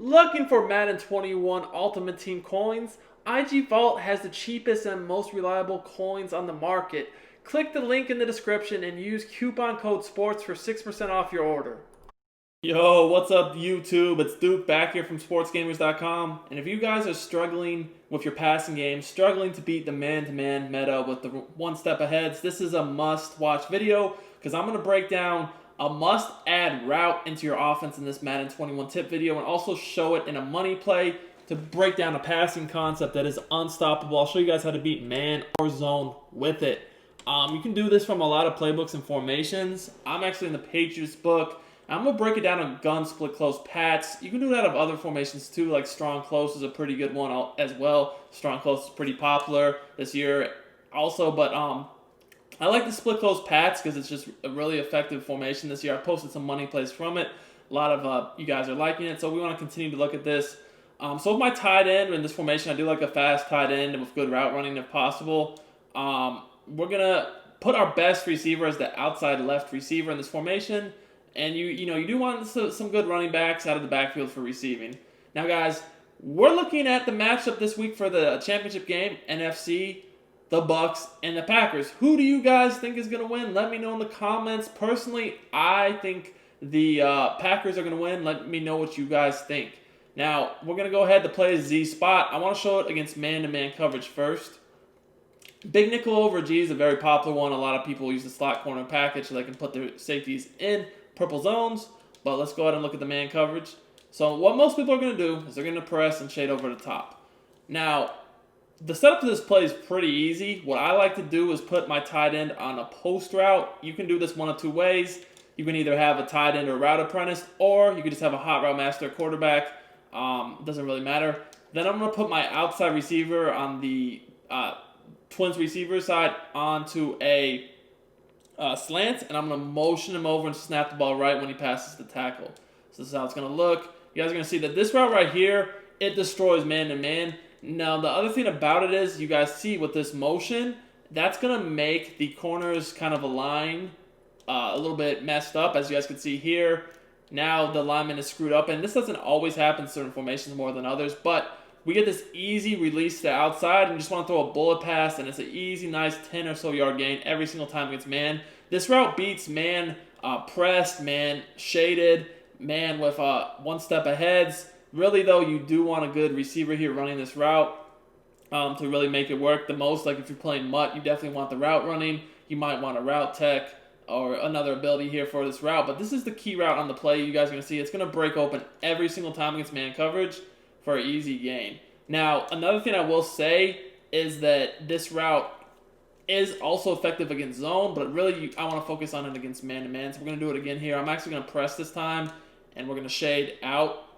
Looking for Madden 21 Ultimate Team coins? IG Vault has the cheapest and most reliable coins on the market. Click the link in the description and use coupon code SPORTS for 6% off your order. Yo, what's up YouTube? It's Duke back here from sportsgamers.com. And if you guys are struggling with your passing game, struggling to beat the man-to-man meta with the one step aheads, this is a must-watch video because I'm going to break down a must-add route into your offense in this Madden 21 tip video and also show it in a money play to break down a passing concept that is unstoppable. I'll show you guys how to beat man or zone with it. You can do this from a lot of playbooks and formations. I'm actually in the Patriots book. I'm going to break it down on gun, split, close, pats. You can do that of other formations too, like strong close is a pretty good one as well. Strong close is pretty popular this year also, but I like the split close pats because it's just a really effective formation this year. I posted some money plays from it. A lot of you guys are liking it, so we want to continue to look at this. So with my tight end in this formation, I do like a fast tight end with good route running if possible. We're going to put our best receiver as the outside left receiver in this formation. And you do want some good running backs out of the backfield for receiving. Now, guys, we're looking at the matchup this week for the championship game, NFC, the Bucks, and the Packers. Who do you guys think is going to win? Let me know in the comments. Personally, I think the Packers are going to win. Let me know what you guys think. Now, we're going to go ahead to play a Z spot. I want to show it against man-to-man coverage first. Big nickel over G is a very popular one. A lot of people use the slot corner package so they can put their safeties in purple zones, but let's go ahead and look at the man coverage. So what most people are going to do is they're going to press and shade over the top. Now, the setup to this play is pretty easy. What I like to do is put my tight end on a post route. You can do this one of two ways. You can either have a tight end or route apprentice, or you can just have a hot route master quarterback. Doesn't really matter. Then I'm going to put my outside receiver on the Twins receiver side onto a slant, and I'm going to motion him over and snap the ball right when he passes the tackle. So this is how it's going to look. You guys are going to see that this route right here, it destroys man-to-man. Now, the other thing about it is, you guys see with this motion, that's going to make the corners kind of align a little bit messed up, as you guys can see here. Now the lineman is screwed up, and this doesn't always happen in certain formations more than others, but we get this easy release to the outside and just want to throw a bullet pass, and it's an easy, nice 10 or so yard gain every single time against man. This route beats man pressed, man shaded, man with one step aheads. Really, though, you do want a good receiver here running this route to really make it work the most. Like if you're playing MUT, you definitely want the route running. You might want a route tech or another ability here for this route, but this is the key route on the play. You guys are going to see it's going to break open every single time against man coverage for an easy gain. Now, another thing I will say is that this route is also effective against zone, but really I want to focus on it against man-to-man. So we're going to do it again here. I'm actually going to press this time, and we're going to shade out.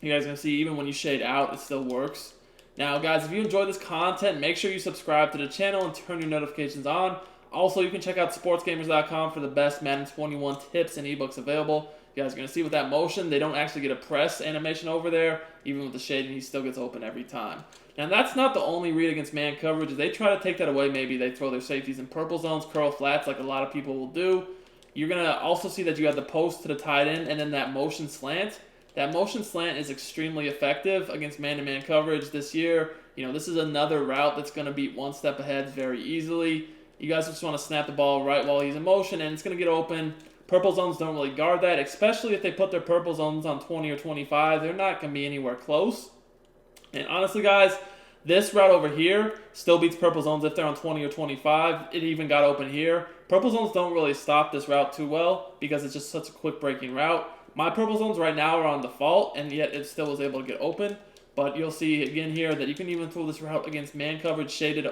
You guys are going to see even when you shade out, it still works. Now, guys, if you enjoyed this content, make sure you subscribe to the channel and turn your notifications on. Also, you can check out sportsgamers.com for the best Madden 21 tips and ebooks available. You guys are going to see with that motion, they don't actually get a press animation over there. Even with the shading, he still gets open every time. Now, that's not the only read against man coverage. If they try to take that away, maybe they throw their safeties in purple zones, curl flats like a lot of people will do. You're going to also see that you have the post to the tight end and then that motion slant. That motion slant is extremely effective against man-to-man coverage this year. This is another route that's going to beat one step ahead very easily. You guys just want to snap the ball right while he's in motion, and it's going to get open. Purple zones don't really guard that, especially if they put their purple zones on 20 or 25. They're not going to be anywhere close. And honestly, guys, this route over here still beats purple zones if they're on 20 or 25. It even got open here. Purple zones don't really stop this route too well because it's just such a quick breaking route. My purple zones right now are on default, and yet it still was able to get open. But you'll see again here that you can even throw this route against man coverage shaded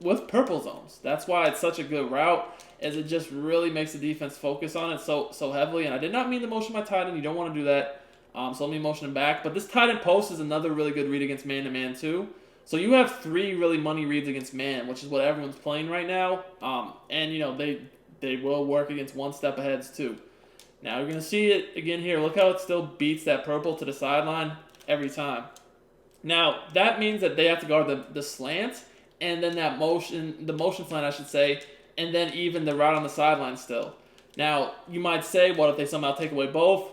with purple zones. That's why it's such a good route, as it just really makes the defense focus on it so heavily. And I did not mean to motion my tight end. You don't want to do that. So let me motion him back. But this tight end post is another really good read against man-to-man too. So you have three really money reads against man, which is what everyone's playing right now. And they will work against one step aheads too. Now you're going to see it again here. Look how it still beats that purple to the sideline every time. Now that means that they have to guard the slant, and then the motion slant, I should say, and then even the route on the sideline still. Now, you might say, what if they somehow take away both?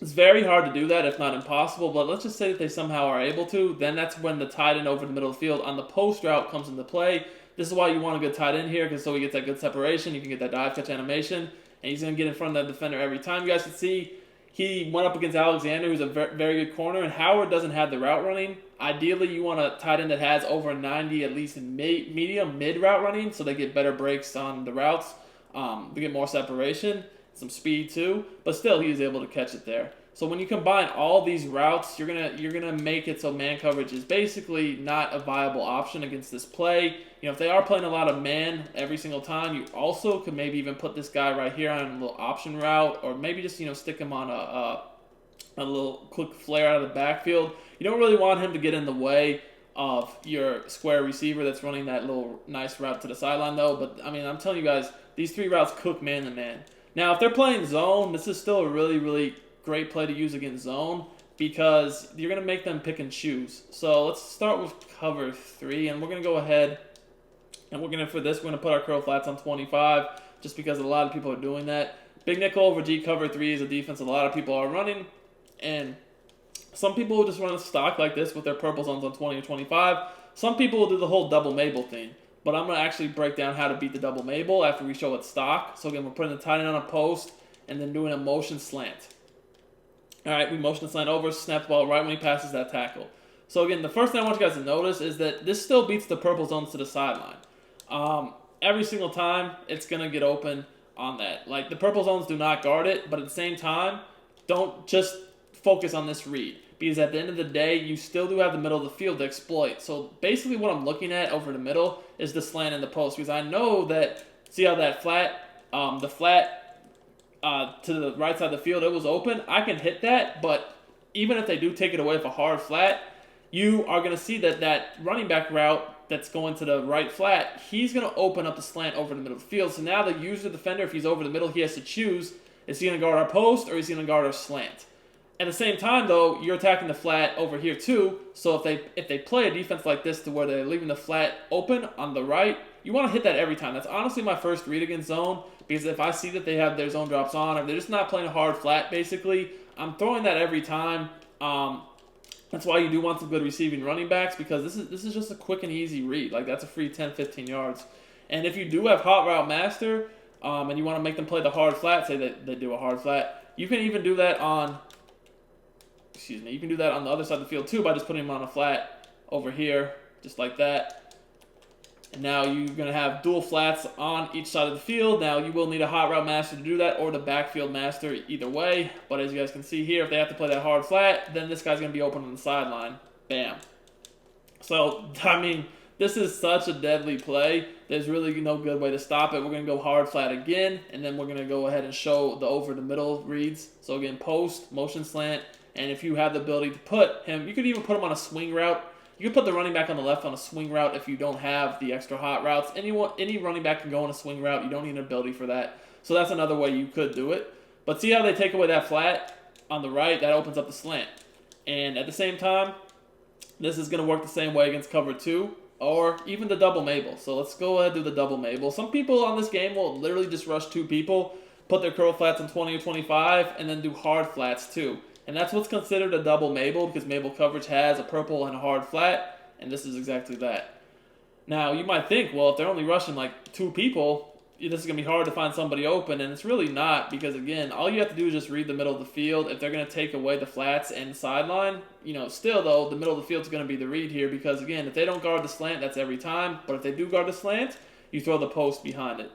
It's very hard to do that, if not impossible, but let's just say that they somehow are able to. Then that's when the tight end over the middle of the field on the post route comes into play. This is why you want a good tight end here, because so he gets that good separation. You can get that dive catch animation, and he's going to get in front of that defender every time. You guys can see he went up against Alexander, who's a very good corner, and Howard doesn't have the route running. Ideally, you want a tight end that has over 90, at least in medium, mid route running, so they get better breaks on the routes. They get more separation, some speed too, but still he was able to catch it there. So when you combine all these routes, you're gonna make it so man coverage is basically not a viable option against this play. If they are playing a lot of man every single time, you also could maybe even put this guy right here on a little option route, or maybe just stick him on a little quick flare out of the backfield. You don't really want him to get in the way of your square receiver that's running that little nice route to the sideline though. But I mean, I'm telling you guys, these three routes cook man to man. Now, if they're playing zone, this is still a really great play to use against zone, because you're going to make them pick and choose. So let's start with cover 3, and we're going to go ahead and we're going to put our curl flats on 25, just because a lot of people are doing that. Big nickel over G cover 3 is a defense a lot of people are running, and some people will just run a stock like this with their purple zones on 20 or 25. Some people will do the whole double Mabel thing, but I'm going to actually break down how to beat the double Mabel after we show it stock. So again, we're putting the tight end on a post and then doing a motion slant. All right, we motion the slant over, snap the ball right when he passes that tackle. So again, the first thing I want you guys to notice is that this still beats the purple zones to the sideline. Every single time, it's going to get open on that. Like, the purple zones do not guard it, but at the same time, don't just focus on this read, because at the end of the day, you still do have the middle of the field to exploit. So basically what I'm looking at over the middle is the slant in the post, because I know that, see how that flat, to the right side of the field, it was open. I can hit that, but even if they do take it away with a hard flat, you are going to see that running back route that's going to the right flat, he's going to open up the slant over the middle of the field. So now the user defender, if he's over the middle, he has to choose, is he going to guard our post or is he going to guard our slant? At the same time, though, you're attacking the flat over here too. So if they play a defense like this to where they're leaving the flat open on the right, you want to hit that every time. That's honestly my first read against zone, because if I see that they have their zone drops on, or they're just not playing a hard flat, basically, I'm throwing that every time. That's why you do want some good receiving running backs, because this is just a quick and easy read. Like, that's a free 10, 15 yards. And if you do have hot route master, and you want to make them play the hard flat, say that they do a hard flat, you can even do that on, you can do that on the other side of the field too, by just putting them on a flat over here, just like that. And now you're going to have dual flats on each side of the field. Now you will need a hot route master to do that, or the backfield master, either way. But as you guys can see here, if they have to play that hard flat, then this guy's going to be open on the sideline. Bam. So, I mean, this is such a deadly play. There's really no good way to stop it. We're going to go hard flat again, and then we're going to go ahead and show the over the middle reads. So again, post, motion slant, and if you have the ability to put him, you could even put him on a swing route. You can put the running back on the left on a swing route if you don't have the extra hot routes. Any running back can go on a swing route. You don't need an ability for that. So that's another way you could do it. But see how they take away that flat on the right? That opens up the slant. And at the same time, this is going to work the same way against cover 2 or even the double Mabel. So let's go ahead and do the double Mabel. Some people on this game will literally just rush 2 people, put their curl flats on 20 or 25, and then do hard flats too. And that's what's considered a double Mabel, because Mabel coverage has a purple and a hard flat, and this is exactly that. Now, you might think, well, if they're only rushing like 2 people, this is going to be hard to find somebody open, and it's really not, because again, all you have to do is just read the middle of the field. If they're going to take away the flats and sideline, still though, the middle of the field is going to be the read here, because again, if they don't guard the slant, that's every time, but if they do guard the slant, you throw the post behind it.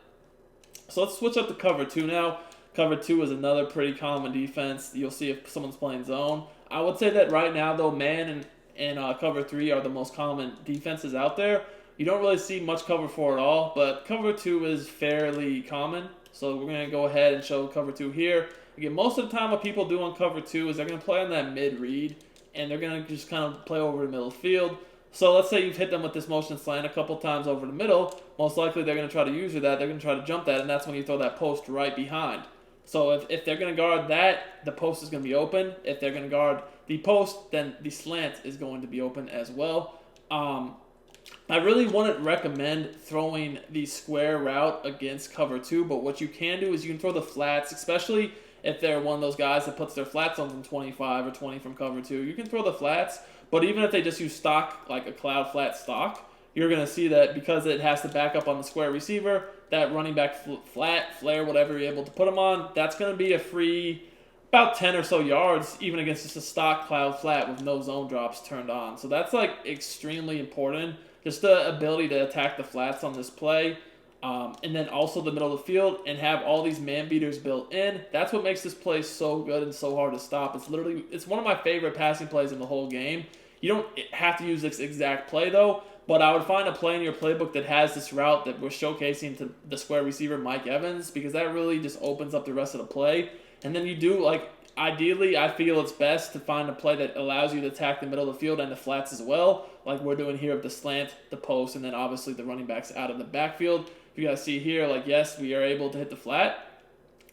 So let's switch up to cover 2 now. Cover 2 is another pretty common defense. You'll see if someone's playing zone. I would say that right now, though, man and cover 3 are the most common defenses out there. You don't really see much cover 4 at all, but cover 2 is fairly common. So we're going to go ahead and show cover 2 here. Again, most of the time what people do on cover 2 is they're going to play on that mid-read, and they're going to just kind of play over the middle field. So let's say you've hit them with this motion slant a couple times over the middle. Most likely they're going to try to use that. They're going to try to jump that, and that's when you throw that post right behind. So if they're going to guard that, the post is going to be open. If they're going to guard the post, then the slant is going to be open as well. I really wouldn't recommend throwing the square route against cover 2, but what you can do is you can throw the flats, especially if they're one of those guys that puts their flat zones in 25 or 20 from cover 2. You can throw the flats, but even if they just use stock, like a cloud flat stock, you're going to see that because it has to back up on the square receiver, that running back flat, flare, whatever you're able to put them on, that's going to be a free about 10 or so yards, even against just a stock cloud flat with no zone drops turned on. So that's like extremely important. Just the ability to attack the flats on this play. And then also the middle of the field and have all these man beaters built in. That's what makes this play so good and so hard to stop. It's one of my favorite passing plays in the whole game. You don't have to use this exact play though, but I would find a play in your playbook that has this route that we're showcasing to the square receiver Mike Evans, because that really just opens up the rest of the play. And then you do, like, ideally, I feel it's best to find a play that allows you to attack the middle of the field and the flats as well, like we're doing here with the slant, the post, and then obviously the running backs out of the backfield. If you guys see here, like, yes, we are able to hit the flat,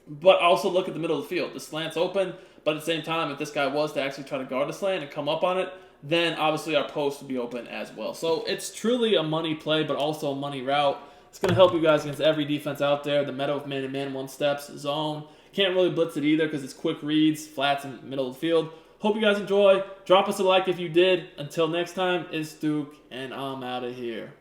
but also look at the middle of the field. The slant's open, but at the same time, if this guy was to actually try to guard the slant and come up on it, then obviously our post would be open as well. So it's truly a money play, but also a money route. It's going to help you guys against every defense out there. The meta of man-to-man, one steps, zone. Can't really blitz it either because it's quick reads, flats in the middle of the field. Hope you guys enjoy. Drop us a like if you did. Until next time, it's Duke, and I'm out of here.